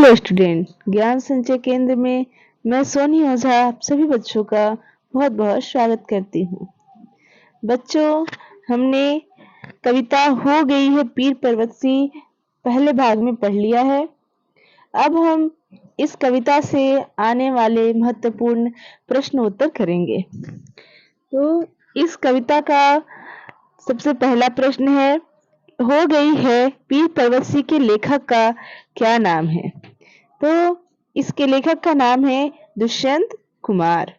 Hello student, ज्ञान संचय केंद्र में मैं सोनी ओझा आप सभी बच्चों का बहुत बहुत स्वागत करती हूँ। बच्चों, हमने कविता हो गई है पीर पर्वत सी पहले भाग में पढ़ लिया है। अब हम इस कविता से आने वाले महत्वपूर्ण प्रश्न उत्तर करेंगे। तो इस कविता का सबसे पहला प्रश्न है, हो गई है पीर पर्वत सी के लेखक का क्या नाम है? तो इसके लेखक का नाम है दुष्यंत कुमार।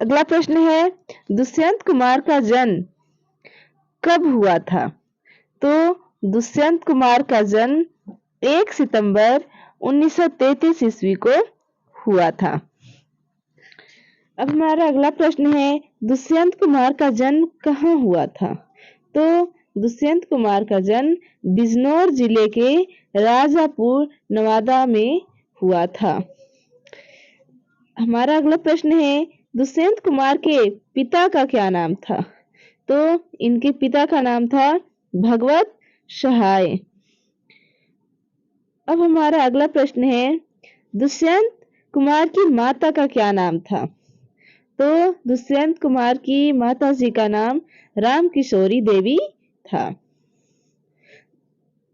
अगला प्रश्न है, दुष्यंत कुमार का जन्म कब हुआ था? तो दुष्यंत कुमार का जन्म 1 सितंबर 1933 ईस्वी को हुआ था। अब हमारा अगला प्रश्न है, दुष्यंत कुमार का जन्म कहाँ हुआ था? तो दुष्यंत कुमार का जन्म बिजनौर जिले के राजापुर नवादा में हुआ था। हमारा अगला प्रश्न है, दुष्यंत कुमार के पिता का क्या नाम था? तो इनके पिता का नाम था भगवत सहाय। अब हमारा अगला प्रश्न है, दुष्यंत कुमार की माता का क्या नाम था? तो दुष्यंत कुमार की माता जी का नाम राम किशोरी देवी था।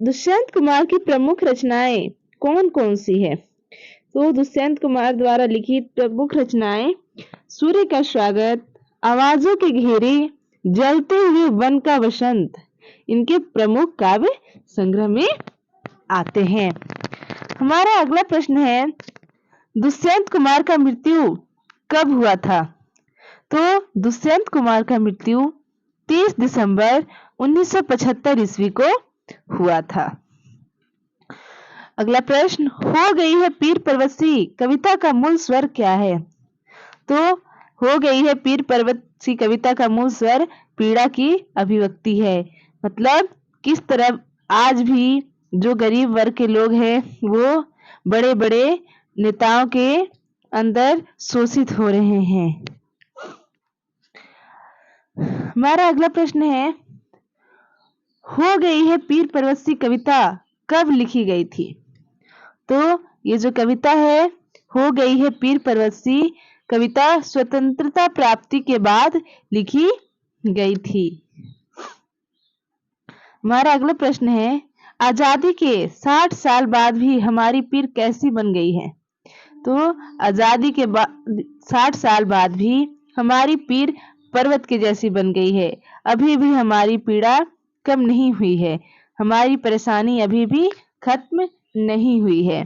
दुष्यंत कुमार की प्रमुख रचनाएं कौन कौन सी है? तो दुष्यंत कुमार द्वारा लिखित प्रमुख रचनाएं सूर्य का स्वागत, आवाजों के घेरे, जलते हुए वन का वसंत इनके प्रमुख काव्य संग्रह में आते हैं। हमारा अगला प्रश्न है, दुष्यंत कुमार का मृत्यु कब हुआ था? तो दुष्यंत कुमार का मृत्यु 30 दिसंबर 1975 ईस्वी को हुआ था। अगला प्रश्न, हो गई है पीर पर्वत सी कविता का मूल स्वर क्या है? तो हो गई है पीर पर्वत सी कविता का मूल स्वर पीड़ा की अभिव्यक्ति है। मतलब किस तरह आज भी जो गरीब वर्ग के लोग हैं वो बड़े बड़े नेताओं के अंदर शोषित हो रहे हैं। हमारा अगला प्रश्न है, हो गई है पीर पर्वत सी कविता कब लिखी गई थी? तो ये जो कविता है, हो गई है पीर पर्वत सी कविता स्वतंत्रता प्राप्ति के बाद लिखी गई थी। हमारा अगला प्रश्न है, आजादी के 60 साल बाद भी हमारी पीर कैसी बन गई है? तो आजादी के 60 साल बाद भी हमारी पीर पर्वत के जैसी बन गई है। अभी भी हमारी पीड़ा कम नहीं हुई है, हमारी परेशानी अभी भी खत्म नहीं हुई है।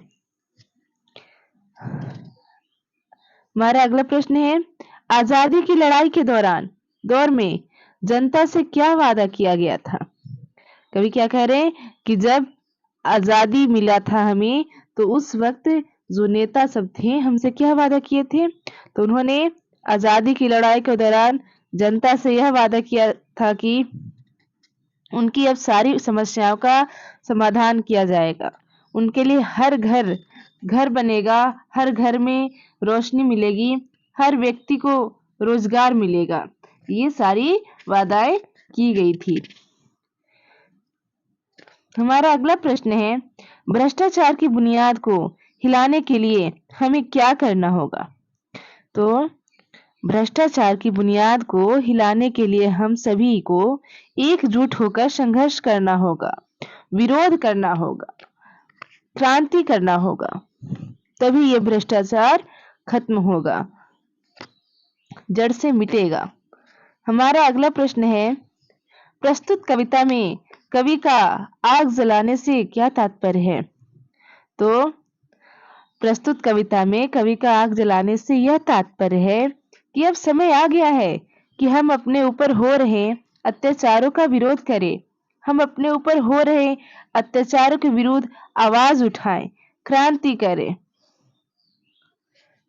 हमारा अगला प्रश्न है, आजादी की लड़ाई के दौर में जनता से क्या वादा किया गया था? कवि क्या कह रहे हैं कि जब आजादी मिला था हमें तो उस वक्त जो नेता सब थे हमसे क्या वादा किए थे? तो उन्होंने आजादी की लड़ाई के दौरान जनता से यह वादा किया था कि उनकी अब सारी समस्याओं का समाधान किया जाएगा, उनके लिए हर घर बनेगा, हर घर में रोशनी मिलेगी, हर व्यक्ति को रोजगार मिलेगा। ये सारी वादाएं की गई थी। हमारा अगला प्रश्न है, भ्रष्टाचार की बुनियाद को हिलाने के लिए हमें क्या करना होगा? तो भ्रष्टाचार की बुनियाद को हिलाने के लिए हम सभी को एकजुट होकर संघर्ष करना होगा, विरोध करना होगा, क्रांति करना होगा, तभी ये भ्रष्टाचार खत्म होगा, जड़ से मिटेगा। हमारा अगला प्रश्न है, प्रस्तुत कविता में कवि का आग जलाने से क्या तात्पर्य है? तो प्रस्तुत कविता में कवि का आग जलाने से यह तात्पर्य है कि अब समय आ गया है कि हम अपने ऊपर हो रहे अत्याचारों का विरोध करें, हम अपने ऊपर हो रहे अत्याचारों के विरुद्ध आवाज उठाएं, क्रांति करें।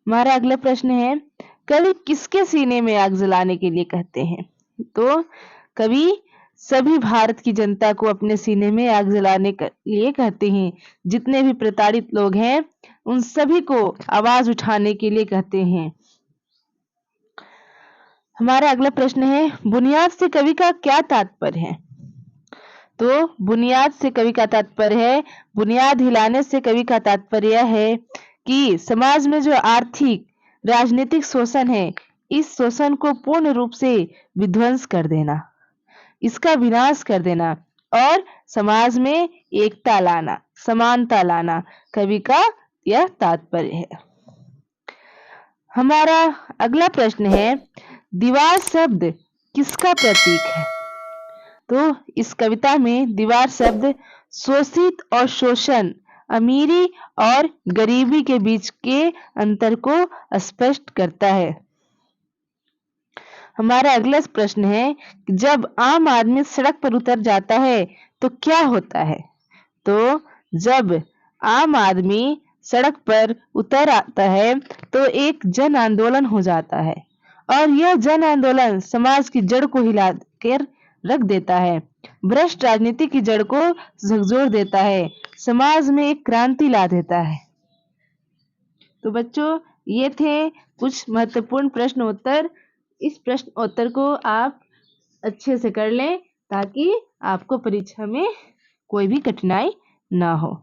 हमारा अगला प्रश्न है, कवि किसके सीने में आग जलाने के लिए कहते हैं? तो कवि सभी भारत की जनता को अपने सीने में आग जलाने के लिए कहते हैं। जितने भी प्रताड़ित लोग हैं उन सभी को आवाज उठाने के लिए कहते हैं। हमारा अगला प्रश्न है, बुनियाद से कवि का क्या तात्पर्य है? तो बुनियाद से कवि का तात्पर्य है, बुनियाद हिलाने से कवि का तात्पर्य है कि समाज में जो आर्थिक राजनीतिक शोषण है, इस शोषण को पूर्ण रूप से विध्वंस कर देना, इसका विनाश कर देना और समाज में एकता लाना, समानता लाना, कवि का यह तात्पर्य है। हमारा अगला प्रश्न है, दीवार शब्द किसका प्रतीक है? तो इस कविता में दीवार शब्द शोषित और शोषण, अमीरी और गरीबी के बीच के अंतर को स्पष्ट करता है। हमारा अगला प्रश्न है, जब आम आदमी सड़क पर उतर जाता है तो क्या होता है? तो जब आम आदमी सड़क पर उतर आता है तो एक जन आंदोलन हो जाता है और यह जन आंदोलन समाज की जड़ को हिला कर रख देता है, भ्रष्ट राजनीति की जड़ को झकझोर देता है, समाज में एक क्रांति ला देता है। तो बच्चों, ये थे कुछ महत्वपूर्ण प्रश्न उत्तर। इस प्रश्न उत्तर को आप अच्छे से कर लें ताकि आपको परीक्षा में कोई भी कठिनाई ना हो।